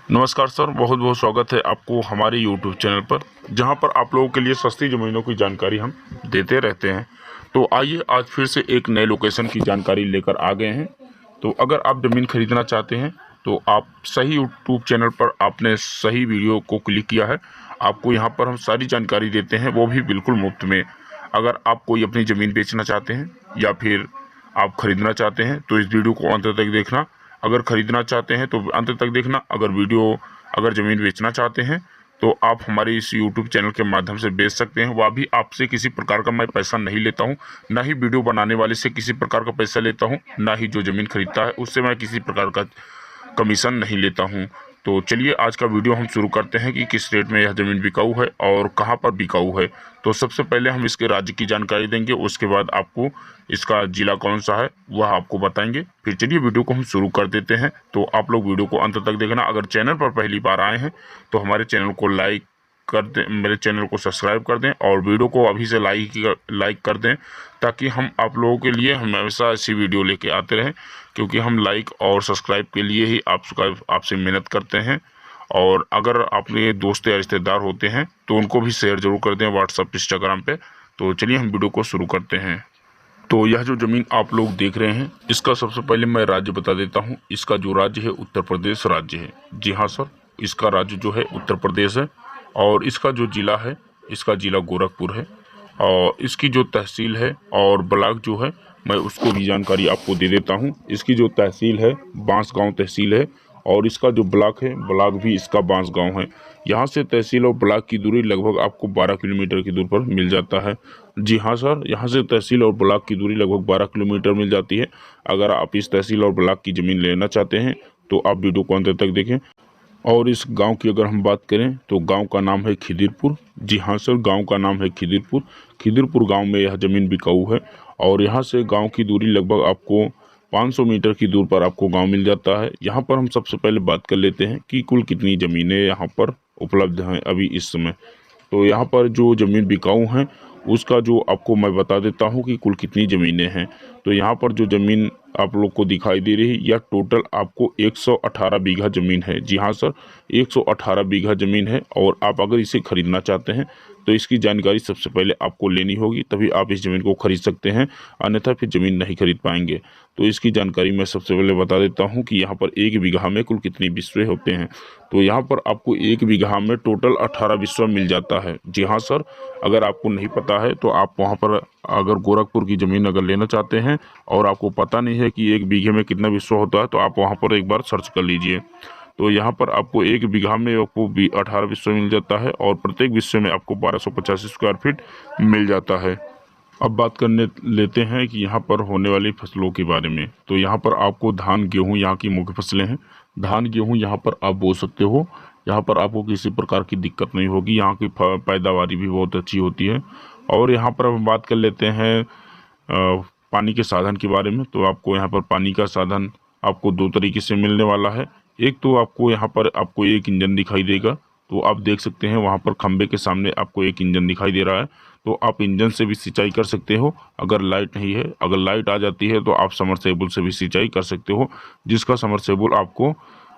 नमस्कार सर, बहुत बहुत स्वागत है आपको हमारे यूट्यूब चैनल पर, जहां पर आप लोगों के लिए सस्ती ज़मीनों की जानकारी हम देते रहते हैं। तो आइए आज फिर से एक नए लोकेशन की जानकारी लेकर आ गए हैं। तो अगर आप ज़मीन खरीदना चाहते हैं तो आप सही यूट्यूब चैनल पर आपने सही वीडियो को क्लिक किया है। आपको यहाँ पर हम सारी जानकारी देते हैं, वो भी बिल्कुल मुफ्त में। अगर आप कोई अपनी ज़मीन बेचना चाहते हैं या फिर आप खरीदना चाहते हैं तो इस वीडियो को अंत तक देखना। अगर खरीदना चाहते हैं तो अंत तक देखना। अगर ज़मीन बेचना चाहते हैं तो आप हमारे इस यूट्यूब चैनल के माध्यम से बेच सकते हैं। वह भी आपसे किसी प्रकार का मैं पैसा नहीं लेता हूं, ना ही वीडियो बनाने वाले से किसी प्रकार का पैसा लेता हूं, ना ही जो ज़मीन खरीदता है उससे मैं किसी प्रकार का कमीशन नहीं लेता हूं। तो चलिए आज का वीडियो हम शुरू करते हैं कि किस रेट में यह ज़मीन बिकाऊ है और कहां पर बिकाऊ है। तो सबसे पहले हम इसके राज्य की जानकारी देंगे, उसके बाद आपको इसका ज़िला कौन सा है वह आपको बताएंगे। फिर चलिए वीडियो को हम शुरू कर देते हैं। तो आप लोग वीडियो को अंत तक देखना। अगर चैनल पर पहली बार आए हैं तो हमारे चैनल को लाइक कर दें, मेरे चैनल को सब्सक्राइब कर दें और वीडियो को अभी से लाइक कर दें, ताकि हम आप लोगों के लिए हमेशा ऐसी वीडियो लेके आते रहें। क्योंकि हम लाइक और सब्सक्राइब के लिए ही आपसे मेहनत करते हैं। और अगर आपके दोस्त या रिश्तेदार होते हैं तो उनको भी शेयर ज़रूर कर दें व्हाट्सअप इंस्टाग्राम पे। तो चलिए हम वीडियो को शुरू करते हैं। तो यह जो ज़मीन आप लोग देख रहे हैं, इसका सबसे पहले मैं राज्य बता देता हूँ। इसका जो राज्य है उत्तर प्रदेश राज्य है। जी हाँ सर, इसका राज्य जो है उत्तर प्रदेश है। और इसका जो ज़िला है, इसका ज़िला गोरखपुर है। और इसकी जो तहसील है और ब्लॉक जो है, मैं उसको भी जानकारी आपको दे देता हूँ। इसकी जो तहसील है बांसगांव तहसील है, और इसका जो ब्लॉक है, ब्लॉक भी इसका बांसगांव है। यहाँ से तहसील और ब्लॉक की दूरी लगभग आपको 12 किलोमीटर की दूर पर मिल जाता है। जी हाँ सर, यहाँ से तहसील और ब्लॉक की दूरी लगभग 12 किलोमीटर मिल जाती है। अगर आप इस तहसील और ब्लॉक की ज़मीन लेना चाहते हैं तो आप वीडियो को अंत तक देखें। और इस गांव की अगर हम बात करें तो गांव का नाम है खिदिरपुर। जी हाँ सर, गांव का नाम है खिदिरपुर। खिदिरपुर गांव में यह ज़मीन बिकाऊ है। और यहाँ से गांव की दूरी लगभग आपको 500 मीटर की दूर पर आपको गांव मिल जाता है। यहाँ पर हम सबसे पहले बात कर लेते हैं कि कुल कितनी ज़मीनें यहाँ पर उपलब्ध हैं अभी इस समय। तो यहाँ पर जो ज़मीन बिकाऊ हैं उसका जो आपको मैं बता देता हूँ कि कुल कितनी ज़मीनें हैं। तो यहाँ पर जो ज़मीन आप लोग को दिखाई दे रही है, यह टोटल आपको 118 बीघा ज़मीन है। जी हाँ सर, 118 बीघा ज़मीन है। और आप अगर इसे खरीदना चाहते हैं तो इसकी जानकारी सबसे पहले आपको लेनी होगी, तभी आप इस ज़मीन को खरीद सकते हैं, अन्यथा फिर ज़मीन नहीं खरीद पाएंगे। तो इसकी जानकारी मैं सबसे पहले बता देता हूँ कि यहाँ पर एक बीघा में कुल कितनी बिस्वे होते हैं। तो यहाँ पर आपको एक बीघा में टोटल 18 बिस्वा मिल जाता है। जी हाँ सर, अगर आपको नहीं पता है तो आप वहाँ पर अगर गोरखपुर की ज़मीन अगर लेना चाहते हैं और आपको पता नहीं है कि एक बीघे में कितना बिस्वा होता है, तो आप वहाँ पर एक बार सर्च कर लीजिए। तो यहाँ पर आपको एक बीघा में आपको 18 बिस्वा मिल जाता है और प्रत्येक बिस्वे में आपको 1285 स्क्वायर फीट मिल जाता है। अब बात करने लेते हैं कि यहाँ पर होने वाली फसलों के बारे में। तो यहाँ पर आपको धान गेहूँ यहाँ की मुख्य फसलें हैं। धान गेहूँ यहाँ पर आप बो सकते हो। यहाँ पर आपको किसी प्रकार की दिक्कत नहीं होगी। यहाँ की पैदावारी भी बहुत अच्छी होती है। और यहाँ पर हम बात कर लेते हैं पानी के साधन के बारे में। तो आपको यहाँ पर पानी का साधन आपको दो तरीके से मिलने वाला है। एक तो आपको यहाँ पर आपको एक इंजन दिखाई देगा। तो आप देख सकते हैं वहाँ पर खंबे के सामने आपको एक इंजन दिखाई दे रहा है। तो आप इंजन से भी सिंचाई कर सकते हो अगर लाइट नहीं है। अगर लाइट आ जाती है तो आप समरसेबुल से भी सिंचाई कर सकते हो, जिसका समरसेबुल आपको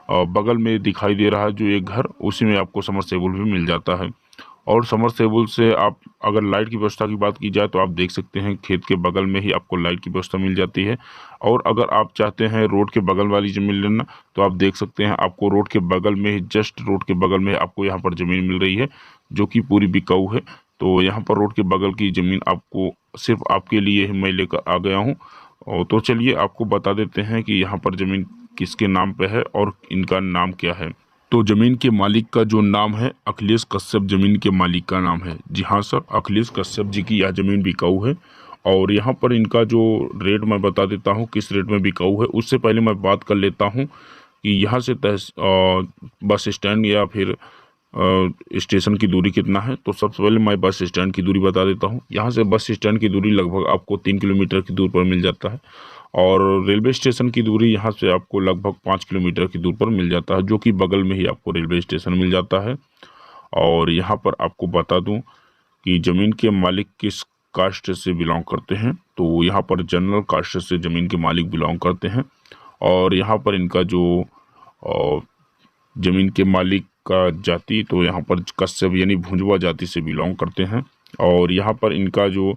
बगल में दिखाई दे रहा है जो एक घर, उसी में आपको समरसेबुल भी मिल जाता है। और समरसेबुल से आप अगर लाइट की व्यवस्था की बात की जाए तो आप देख सकते हैं खेत के बगल में ही आपको लाइट की व्यवस्था मिल जाती है। और अगर आप चाहते हैं रोड के बगल वाली ज़मीन लेना तो आप देख सकते हैं आपको रोड के बगल में ही, जस्ट रोड के बगल में आपको यहाँ पर ज़मीन मिल रही है जो कि पूरी बिकाऊ है। तो यहाँ पर रोड के बगल की ज़मीन आपको सिर्फ आपके लिए ही मैं लेकर आ गया हूँ। और तो चलिए आपको बता देते हैं कि यहाँ पर ज़मीन किसके नाम पे है और इनका नाम क्या है। तो ज़मीन के मालिक का जो नाम है अखिलेश कश्यप, ज़मीन के मालिक का नाम है। जी हाँ सर, अखिलेश कश्यप जी की यह ज़मीन बिकाऊ है। और यहाँ पर इनका जो रेट मैं बता देता हूँ किस रेट में बिकाऊ है। उससे पहले मैं बात कर लेता हूँ कि यहाँ से बस स्टैंड या फिर स्टेशन की दूरी कितना है। तो सबसे पहले मैं बस स्टैंड की दूरी बता देता हूँ। यहाँ से बस स्टैंड की दूरी लगभग आपको 3 किलोमीटर की दूर पर मिल जाता है। और रेलवे स्टेशन की दूरी यहाँ से आपको लगभग 5 किलोमीटर की दूर पर मिल जाता है, जो कि बगल में ही आपको रेलवे स्टेशन मिल जाता है। और यहाँ पर आपको बता दूँ कि ज़मीन के मालिक किस कास्ट से बिलोंग करते हैं। तो यहाँ पर जनरल कास्ट से ज़मीन के मालिक बिलोंग करते हैं। और यहाँ पर इनका जो ज़मीन के मालिक का जाति तो यहाँ पर कश्यप यानी भुंजवा जाति से बिलोंग करते हैं। और यहाँ पर इनका जो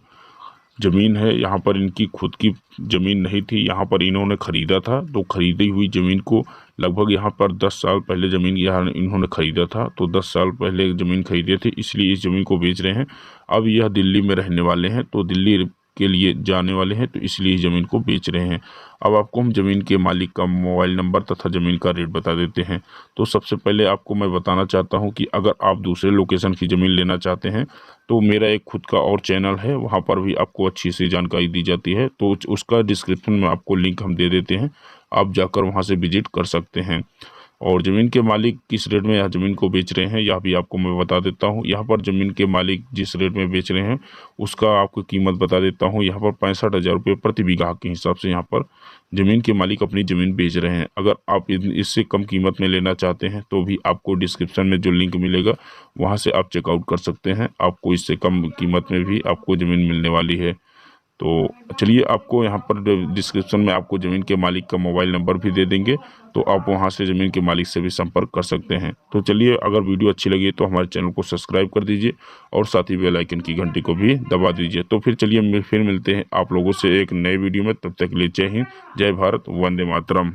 ज़मीन है, यहाँ पर इनकी खुद की ज़मीन नहीं थी, यहाँ पर इन्होंने ख़रीदा था। तो ख़रीदी हुई ज़मीन को लगभग यहाँ पर 10 साल पहले ज़मीन यहाँ इन्होंने ख़रीदा था। तो 10 साल पहले ज़मीन खरीदे थे, इसलिए इस ज़मीन को बेच रहे हैं। अब यह दिल्ली में रहने वाले हैं, तो दिल्ली के लिए जाने वाले हैं, तो इसलिए इस ज़मीन को बेच रहे हैं। अब आपको हम ज़मीन के मालिक का मोबाइल नंबर तथा ज़मीन का रेट बता देते हैं। तो सबसे पहले आपको मैं बताना चाहता हूं कि अगर आप दूसरे लोकेशन की ज़मीन लेना चाहते हैं तो मेरा एक खुद का और चैनल है, वहां पर भी आपको अच्छी सी जानकारी दी जाती है। तो उसका डिस्क्रिप्शन में आपको लिंक हम दे देते हैं, आप जाकर वहां से विजिट कर सकते हैं। और ज़मीन के मालिक किस रेट में यह ज़मीन को बेच रहे हैं यह भी आपको मैं बता देता हूं। यहाँ पर ज़मीन के मालिक जिस रेट में बेच रहे हैं उसका आपको कीमत बता देता हूं। यहाँ पर 65,000 रुपये प्रति बीघा के हिसाब से यहाँ पर ज़मीन के मालिक अपनी ज़मीन बेच रहे हैं। अगर आप इससे कम कीमत में लेना चाहते हैं तो भी आपको डिस्क्रिप्शन में जो लिंक मिलेगा वहाँ से आप चेकआउट कर सकते हैं। आपको इससे कम कीमत में भी आपको ज़मीन मिलने वाली है। तो चलिए, आपको यहाँ पर डिस्क्रिप्शन में आपको ज़मीन के मालिक का मोबाइल नंबर भी दे देंगे, तो आप वहाँ से ज़मीन के मालिक से भी संपर्क कर सकते हैं। तो चलिए, अगर वीडियो अच्छी लगी तो हमारे चैनल को सब्सक्राइब कर दीजिए और साथ ही बेल आइकन की घंटी को भी दबा दीजिए। तो फिर चलिए फिर मिलते हैं आप लोगों से एक नए वीडियो में। तब तक के लिए जय हिंद, जय भारत, वंदे मातरम।